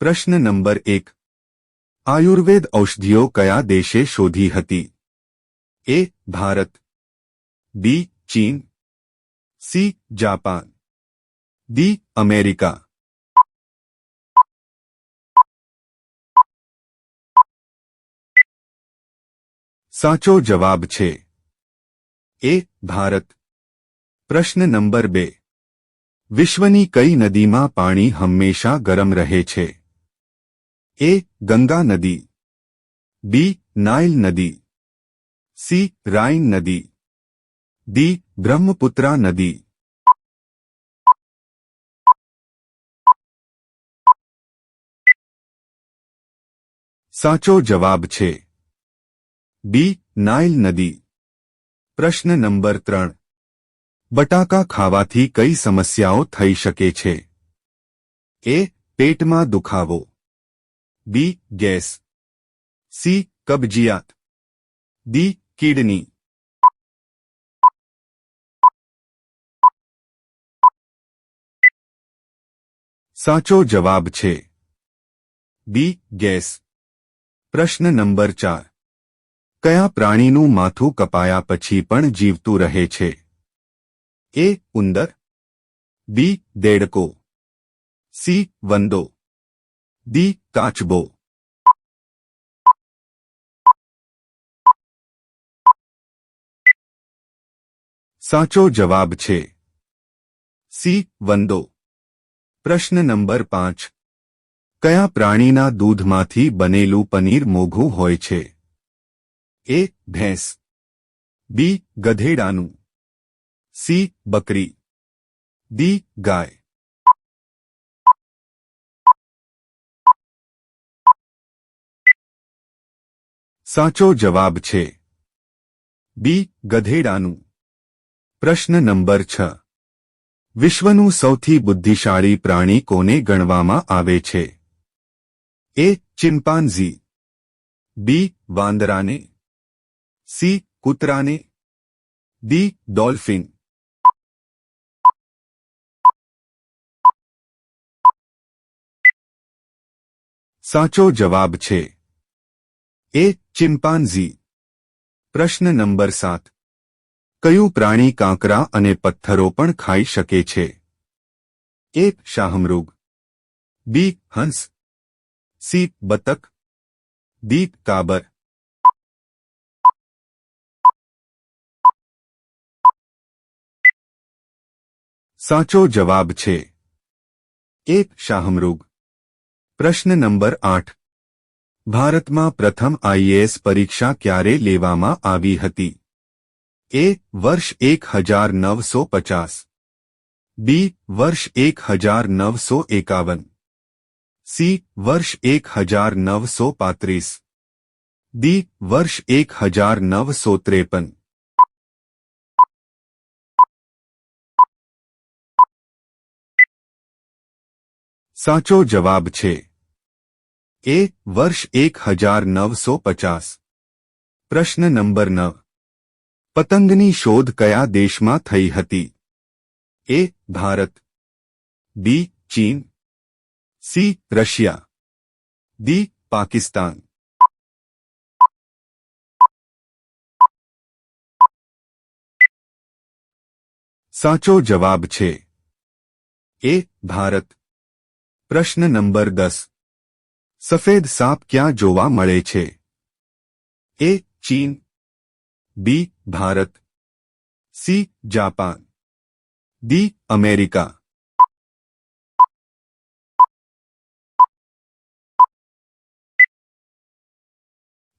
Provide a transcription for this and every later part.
પ્રશ્ન નંબર 1. આયુર્વેદ ઔષધિઓ કયા દેશે શોધી હતી? એ. ભારત. બી. ચીન. સી. જાપાન. ડી. અમેરિકા. સાચો જવાબ છે એ. ભારત. પ્રશ્ન નંબર 2. વિશ્વની કઈ નદીમાં પાણી હંમેશા ગરમ રહે છે? એ. ગંગા નદી. બી. નાઇલ નદી. સી. રાઇન નદી. ડી. બ્રહ્મપુત્રા નદી. સાચો જવાબ છે બી. નાઇલ નદી. પ્રશ્ન નંબર 3. બટાકા ખાવાથી કઈ સમસ્યાઓ થઈ શકે છે? એ. પેટમાં દુખાવો. બી. ગેસ. સી. કબજિયાત. ડી. કિડની. સાચો જવાબ છે બી. ગેસ. પ્રશ્ન નંબર 4. કયા પ્રાણીનું માથું કપાયા પછી પણ જીવતું રહે છે? એ. ઉંદર. બી. દેડકો. સી. વંદો. ડી. કાચબો. સાચો જવાબ છે સી. વંદો. પ્રશ્ન નંબર 5. કયા પ્રાણીના દૂધમાંથી બનેલું પનીર મોંઘું હોય છે? એ. ભેંસ. બી. ગધેડાનું. સી. બકરી. ડી. ગાય. સાચો જવાબ છે બી. ગધેડાનું. પ્રશ્ન નંબર 6. વિશ્વનું સૌથી બુદ્ધિશાળી પ્રાણી કોને ગણવામાં આવે છે? એ. ચિમ્પાન્ઝી. બી. વાંદરાને. સી. કૂતરાને. ડી. ડોલ્ફિન. સાચો જવાબ છે એ. ચિમ્પાન્ઝી. પ્રશ્ન નંબર 7. કયું પ્રાણી કાંકરા અને પથ્થરો પણ ખાઈ શકે છે? એ. શાહમૃગ. બી. હંસ. સી. બતક. ડી. કાબર. સાચો જવાબ છે એ. શાહમૃગ. પ્રશ્ન નંબર 8. ભારતમાં પ્રથમ આઈએએસ પરીક્ષા ક્યારે લેવામાં આવી હતી? એ. વર્ષ 1950. બી. વર્ષ 1951. સી. વર્ષ 1935. ડી. વર્ષ 1953. સાચો જવાબ છે એ. વર્ષ 1950. પ્રશ્ન નંબર 9. પતંગની શોધ કયા દેશમાં થઈ હતી? એ. ભારત. બી. ચીન. સી. રશિયા. ડી. પાકિસ્તાન. સાચો જવાબ છે એ. ભારત. પ્રશ્ન નંબર 10. સફેદ સાપ ક્યાં જોવા મળે છે? એ. ચીન. B. Bharat. C. Japan. D. America.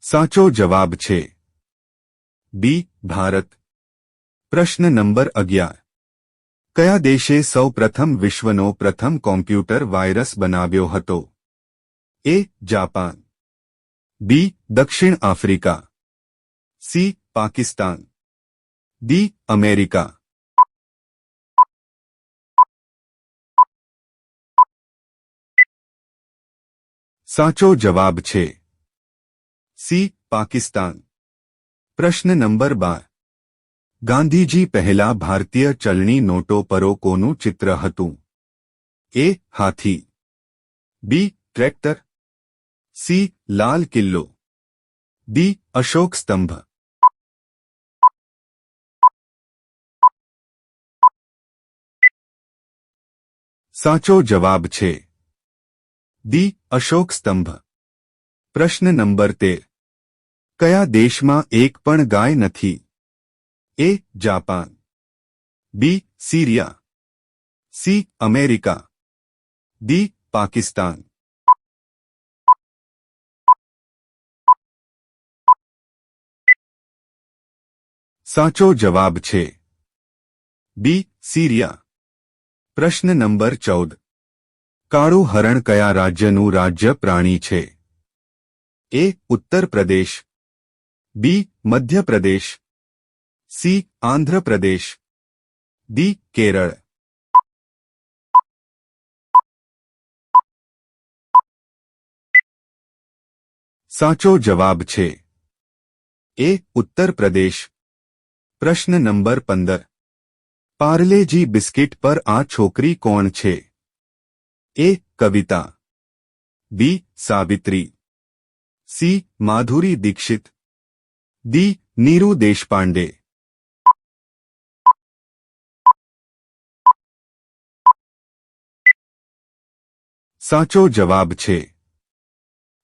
સાચો જવાબ છે બી. ભારત. પ્રશ્ન નંબર 11. કયા દેશે સૌપ્રથમ વિશ્વનો પ્રથમ કોમ્પ્યુટર વાયરસ બનાવ્યો હતો? એ. જાપાન. બી. દક્ષિણ Africa. C. Pakistan. D. America. સાચો જવાબ છે સી. પાકિસ્તાન. પ્રશ્ન નંબર 12. ગાંધીજી પહેલા ભારતીય ચલણી નોટો પર કોનું ચિત્ર હતું? એ. હાથી. બી. Tractor, C Lal Qila, D Ashok સ્તંભ. સાચો જવાબ છે ડી અશોક સ્તંભ. પ્રશ્ન નંબર 13. કયા દેશમાં એક પણ ગાય નથી? A Japan, B Syria, C America, D Pakistan. સાચો જવાબ છે બી સિરિયા. પ્રશ્ન નંબર 14. કાળું હરણ કયા રાજ્યનું રાજ્ય પ્રાણી છે? એ ઉત્તર પ્રદેશ, બી મધ્ય પ્રદેશ, સી આંધ્ર પ્રદેશ, ડી કેરળ. સાચો જવાબ છે એ ઉત્તર પ્રદેશ. પ્રશ્ન નંબર 15. પાર્લેજી બિસ્કિટ પર આ છોકરી કોણ છે? એ કવિતા, બી સાવિત્રી, સી માધુરી દીક્ષિત, ડી નીરુ દેશપાંડે. સાચો જવાબ છે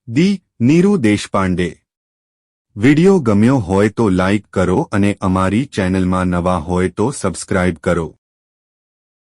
ડી નીરુ દેશપાંડે. વિડિયો ગમ્યો હોય તો લાઇક કરો અને અમારી ચેનલમાં નવા હોય તો સબસ્ક્રાઇબ કરો.